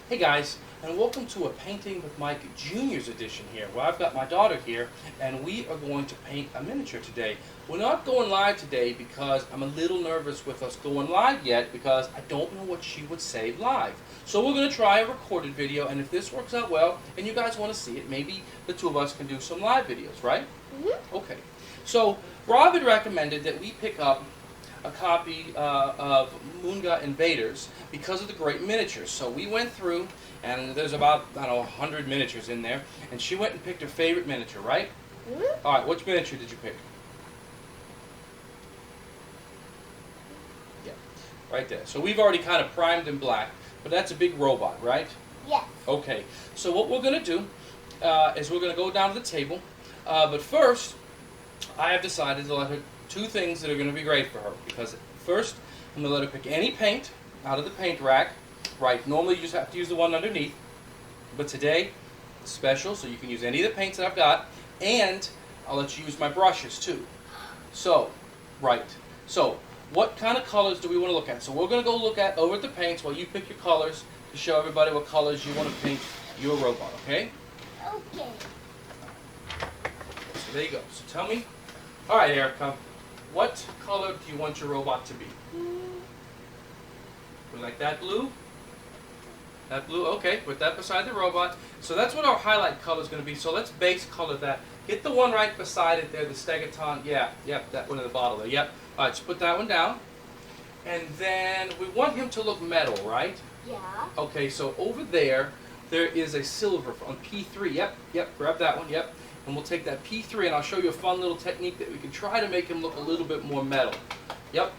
Hey guys, and welcome to a Painting with Mike Junior's edition here, where I've got my daughter here, and we are going to paint a miniature today. We're not going live today because I'm a little nervous with us going live yet because I don't know what she would say live. So we're going to try a recorded video, and if this works out well, and you guys want to see it, maybe the two of us can do some live videos, right? Okay. So Rob had recommended that we pick up a copy of Moongha Invaders because of the great miniatures. So we went through, and there's about, I don't know, 100 miniatures in there, and she went and picked her favorite miniature, right? All right, which miniature did you pick? Yeah, right there. So we've already kind of primed in black, but that's a big robot, right? Yes. Okay, so what we're going to do is we're going to go down to the table, but first, I have decided to let her two things that are going to be great for her. Because first, I'm going to let her pick any paint out of the paint rack. Right, normally you just have to use the one underneath. But today, it's special, so you can use any of the paints that I've got. And I'll let you use my brushes too. So, right. So, what kind of colors do we want to look at? So we're going to go look at over at the paints while you pick your colors to show everybody what colors you want to paint your robot, okay? Okay. So there you go. So tell me. All right, Erica. What color do you want your robot to be? We like that blue? That blue? Okay, put that beside the robot. So that's what our highlight color is going to be. So let's base color that. Get the one right beside it there, the Stegaton. Yeah, yep, that one in the bottle there. Yep. All right, so put that one down. And then we want him to look metal, right? Yeah. Okay, so over there is a silver on P3. Yep, grab that one, yep. And we'll take that P3 and I'll show you a fun little technique that we can try to make him look a little bit more metal. Yep.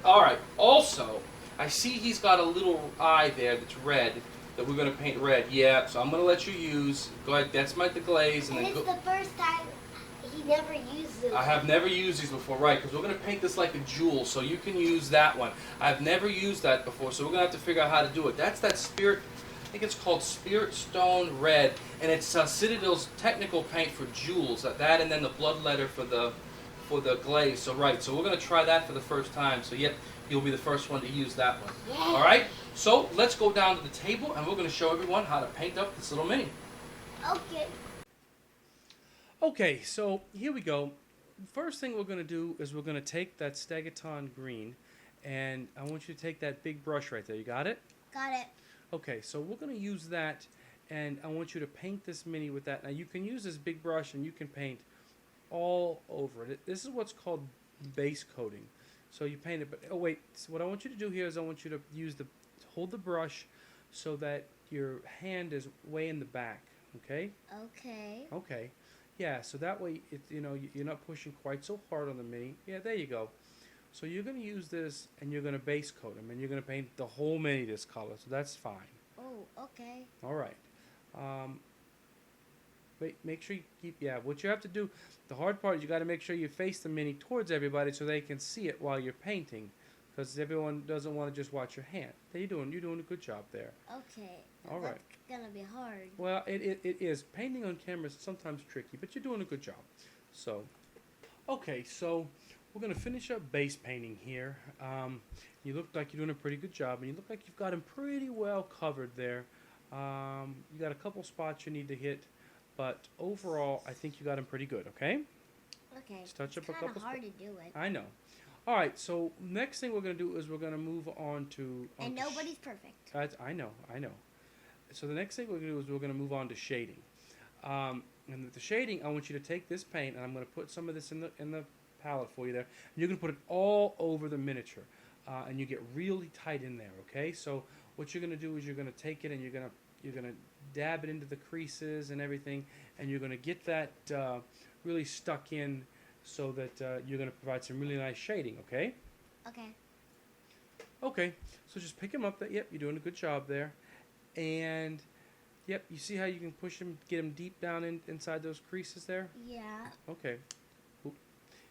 Alright, also, I see he's got a little eye there that's red that we're going to paint red. Yeah, so I'm going to let you use, go ahead, that's the glaze. And then it's the first time he never used it. I have never used these before, right, because we're going to paint this like a jewel, so you can use that one. I've never used that before, so we're going to have to figure out how to do it. That's that Spirit, I think it's called Spirit Stone Red, and it's Citadel's technical paint for jewels. That and then the bloodletter for the glaze. So right, so we're going to try that for the first time. So yep, you'll be the first one to use that one. Yeah. All right, so let's go down to the table, and we're going to show everyone how to paint up this little mini. Okay. Okay, so here we go. First thing we're going to do is we're going to take that Stegaton green, and I want you to take that big brush right there. You got it? Got it. Okay, so we're going to use that, and I want you to paint this mini with that. Now, you can use this big brush, and you can paint all over it. This is what's called base coating. So you paint it, but oh wait, so what I want you to do here is I want you to hold the brush so that your hand is way in the back, okay? Okay. Okay. Yeah, so that way, you're not pushing quite so hard on the mini. Yeah, there you go. So you're going to use this, and you're going to base coat them, and you're going to paint the whole mini this color, so that's fine. Oh, okay. All right. Wait, make sure you keep, yeah, what you have to do, the hard part is you got to make sure you face the mini towards everybody so they can see it while you're painting, because everyone doesn't want to just watch your hand. You're doing a good job there. Okay. All right. That's gonna be hard. Well, it is. Painting on camera is sometimes tricky, but you're doing a good job. So, okay, so we're going to finish up base painting here. You look like you're doing a pretty good job, and you look like you've got them pretty well covered there. You got a couple spots you need to hit, but overall, I think you got them pretty good, okay? Okay. Just touch up a It's couple kind of hard to do it. I know. All right, so next thing we're going to do is we're going to move on to... And nobody's perfect. I know. So the next thing we're going to do is we're going to move on to shading. And with the shading, I want you to take this paint, and I'm going to put some of this in the palette for you there. And you're going to put it all over the miniature, and you get really tight in there. Okay. So what you're going to do is you're going to take it and you're going to dab it into the creases and everything, and you're going to get that really stuck in, so that you're going to provide some really nice shading. Okay. Okay. Okay. So just pick them up. Yep, you're doing a good job there. And yep, you see how you can push them, get them deep down inside those creases there? Yeah. Okay. Oop.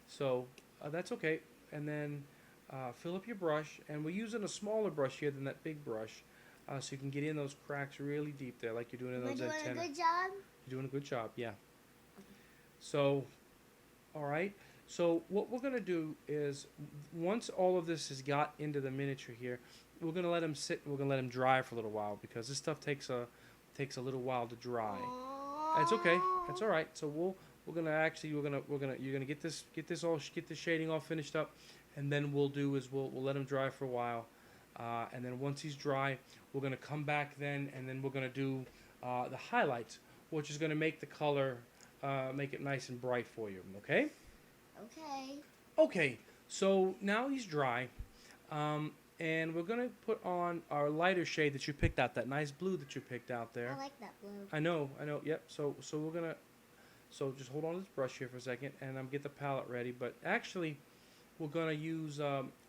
So that's okay. And then fill up your brush. And we're using a smaller brush here than that big brush, so you can get in those cracks really deep there, like you're doing in those antennas. Am I doing a good job? You're doing a good job, yeah. So, all right. So what we're going to do is, once all of this has got into the miniature here, we're gonna let him sit. We're gonna let him dry for a little while because this stuff takes a little while to dry. That's okay. That's all right. So we're gonna actually you're gonna get this shading all finished up, and then we'll let him dry for a while, and then once he's dry, we're gonna come back then, and then we're gonna do the highlights, which is gonna make the color make it nice and bright for you. Okay. Okay. Okay. So now he's dry. And we're going to put on our lighter shade that you picked out, that nice blue that you picked out there. I like that blue. I know, yep. So we're going to, so just hold on to this brush here for a second, and get the palette ready. But actually, we're going to use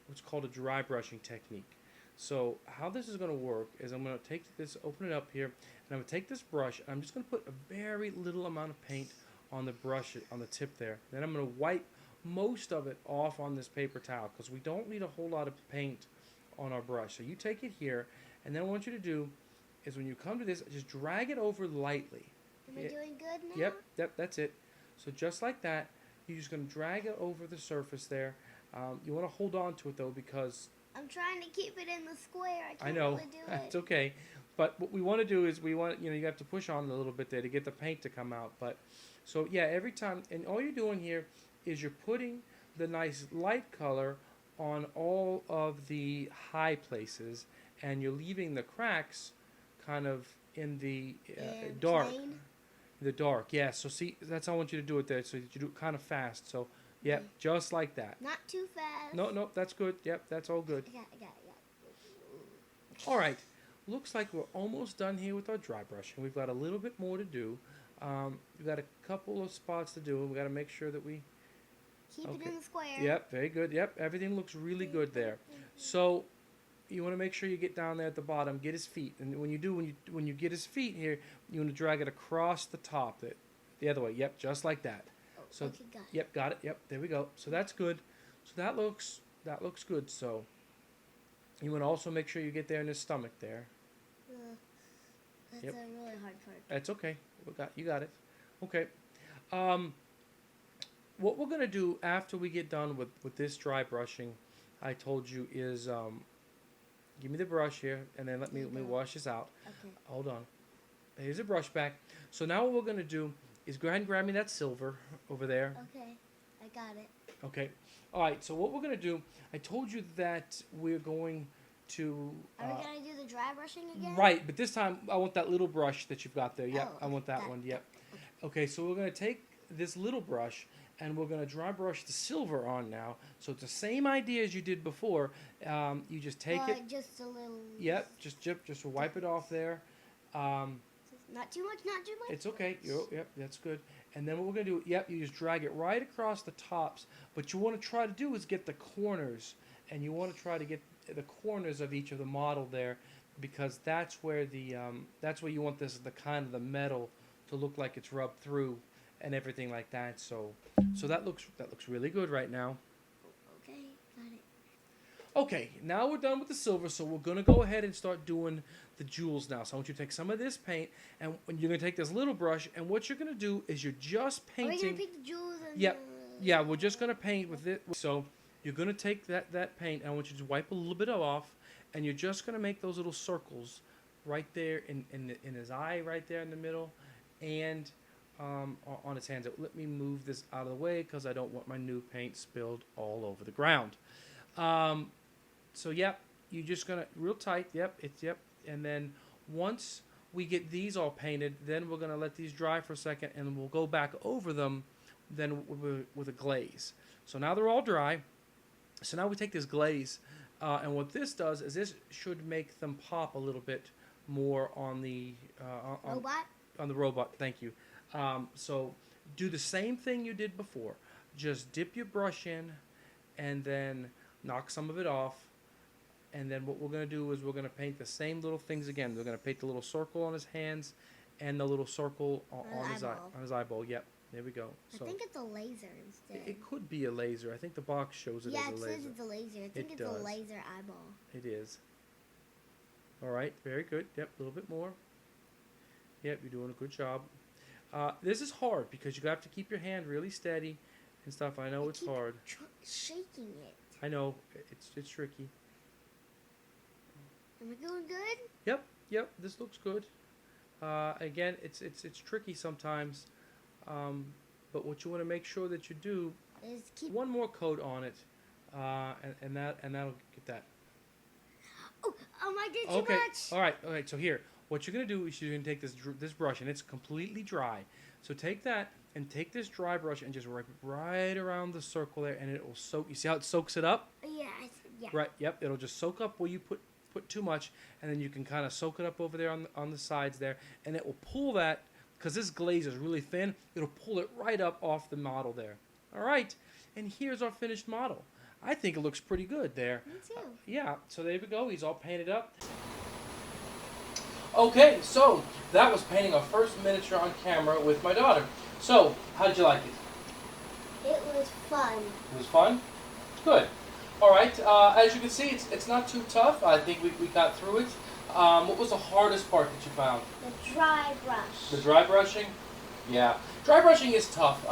what's called a dry brushing technique. So how this is going to work is I'm going to take this, open it up here, and I'm going to take this brush, and I'm just going to put a very little amount of paint on the brush, on the tip there. Then I'm going to wipe most of it off on this paper towel because we don't need a whole lot of paint on our brush. So you take it here, and then what I want you to do is when you come to this, just drag it over lightly. Am I doing good now? Yep, that's it. So just like that, you're just going to drag it over the surface there. You want to hold on to it though because I'm trying to keep it in the square. I can't I know really do it. it's okay, but what we want to do is you have to push on a little bit there to get the paint to come out. But so yeah, every time, and all you're doing here is you're putting the nice light color on all of the high places, and you're leaving the cracks kind of in the dark. Plain? The dark, yeah. So see, that's how I want you to do it there. So you do it kind of fast. So, yep, Okay. just like that. Not too fast. No, that's good. Yep, that's all good. I got it. All right. Looks like we're almost done here with our dry brushing. We've got a little bit more to do. We've got a couple of spots to do, and we got to make sure that we Keep it in the square. Yep, very good. Yep, everything looks really good there. So you want to make sure you get down there at the bottom, get his feet, and when you get his feet here, you want to drag it across the top, the other way. Yep, just like that. Oh, So okay, got it. yep, got it. Yep, there we go. So that's good. So that looks good. So you want to also make sure you get there in his stomach there. That's Yep. a really hard part. That's okay. You got it. Okay. What we're gonna do after we get done with this dry brushing, I told you is give me the brush here, and then let me wash this out. Okay. Hold on. Here's a brush back. So now what we're gonna do is go ahead and grab me that silver over there. Okay. I got it. Okay. All right. So what we're gonna do? I told you that we're going to. Are we gonna do the dry brushing again? Right, but this time I want that little brush that you've got there. Yep, Oh, I want that that- one. Yep. Okay, so we're gonna take this little brush and we're gonna dry brush the silver on now. So it's the same idea as you did before. You just take it. Just a little. Yep, just wipe it off there. Not too much. Not too much. It's okay. Yep, that's good. And then what we're gonna do? Yep, you just drag it right across the tops. But you want to try to do is get the corners, and you want to try to get the corners of each of the model there, because that's where that's where you want the kind of the metal to look like it's rubbed through and everything like that. So that looks really good right now. Okay, got it. Okay, now we're done with the silver, so we're gonna go ahead and start doing the jewels now. So I want you to take some of this paint, and you're gonna take this little brush, and what you're gonna do is you're just painting. Are we gonna pick the jewels? And Yep. Yeah, we're just gonna paint with it. So you're gonna take that paint, and I want you to wipe a little bit off, and you're just gonna make those little circles right there in his eye, right there in the middle, and on his hands. Let me move this out of the way because I don't want my new paint spilled all over the ground. So yep, you're just gonna real tight. Yep, and then once we get these all painted, then we're gonna let these dry for a second, and we'll go back over them then with a glaze. So now they're all dry. So now we take this glaze, and what this does is this should make them pop a little bit more on the Robot? on the robot. Thank you. So do the same thing you did before. Just dip your brush in, and then knock some of it off. And then what we're going to do is we're going to paint the same little things again. We're going to paint the little circle on his hands and the little circle on his eyeball. Yep, there we go. So I think it's a laser instead. it could be a laser. I think the box shows it as a laser. Yeah, it says it's a laser. I think it's a laser eyeball. It is. All right, very good. Yep, a little bit more. Yep, you're doing a good job. This is hard because you have to keep your hand really steady and stuff. I know it's hard. Shaking it. I know it's tricky. Am I doing good? Yep, this looks good. Again, it's tricky sometimes, but what you want to make sure that you do Is keep. one more coat on it, and that'll get that. Oh, I did too Okay, much. all right. So here, what you're gonna do is you're gonna take this brush, and it's completely dry. So take that and take this dry brush and just wipe it right around the circle there, and it will soak. You see how it soaks it up? Yeah, yeah. Right. Yep. It'll just soak up where you put too much, and then you can kind of soak it up over there on the sides there, and it will pull that because this glaze is really thin. It'll pull it right up off the model there. All right. And here's our finished model. I think it looks pretty good there. Me too. Yeah. So there we go. He's all painted up. Okay. So that was painting our first miniature on camera with my daughter. So how did you like it? It was fun. It was fun. Good. All right, as you can see, it's not too tough. I think we got through it. What was the hardest part that you found? The dry brush. The dry brushing? Yeah. Dry brushing is tough.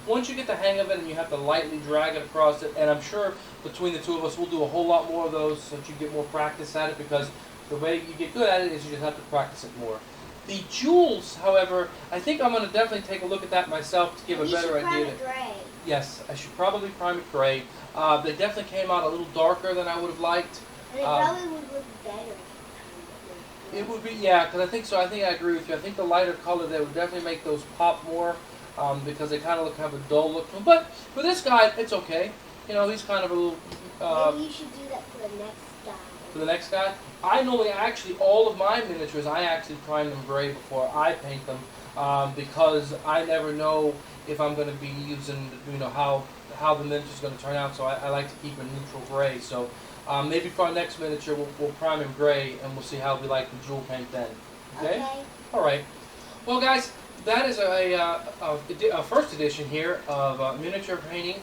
Once you get the hang of it and you have to lightly drag it across it, and I'm sure between the two of us we'll do a whole lot more of those so that you get more practice at it, because the way you get good at it is you just have to practice it more. The jewels, however, I think I'm going to definitely take a look at that myself to give a better idea. You should prime it gray. Yes, I should probably prime it gray. They definitely came out a little darker than I would have liked. And it probably would look better. It would be, yeah, because I think so. I think I agree with you. I think the lighter color there would definitely make those pop more, because they kind of have a dull look to them. But for this guy, it's okay. You know, he's kind of a little... Maybe you should do that for the next guy. For the next guy? I normally actually, all of my miniatures, I actually prime them gray before I paint them, because I never know if I'm going to be using, you know, how the miniature is going to turn out. So I like to keep a neutral gray. So maybe for our next miniature, we'll prime him gray, and we'll see how we like the jewel paint then. Okay? All right. Well, guys, that is a first edition here of miniature painting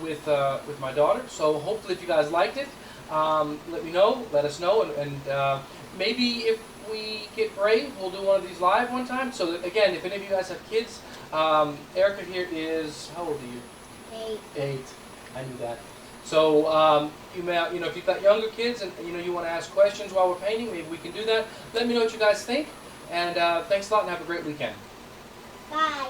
with my daughter. So hopefully, if you guys liked it, let me know. Let us know, and maybe if we get brave, we'll do one of these live one time. So that, again, if any of you guys have kids, Erica here is, how old are you? 8. I knew that. So you may, you know, if you've got younger kids and you know you want to ask questions while we're painting, maybe we can do that. Let me know what you guys think, and thanks a lot, and have a great weekend. Bye.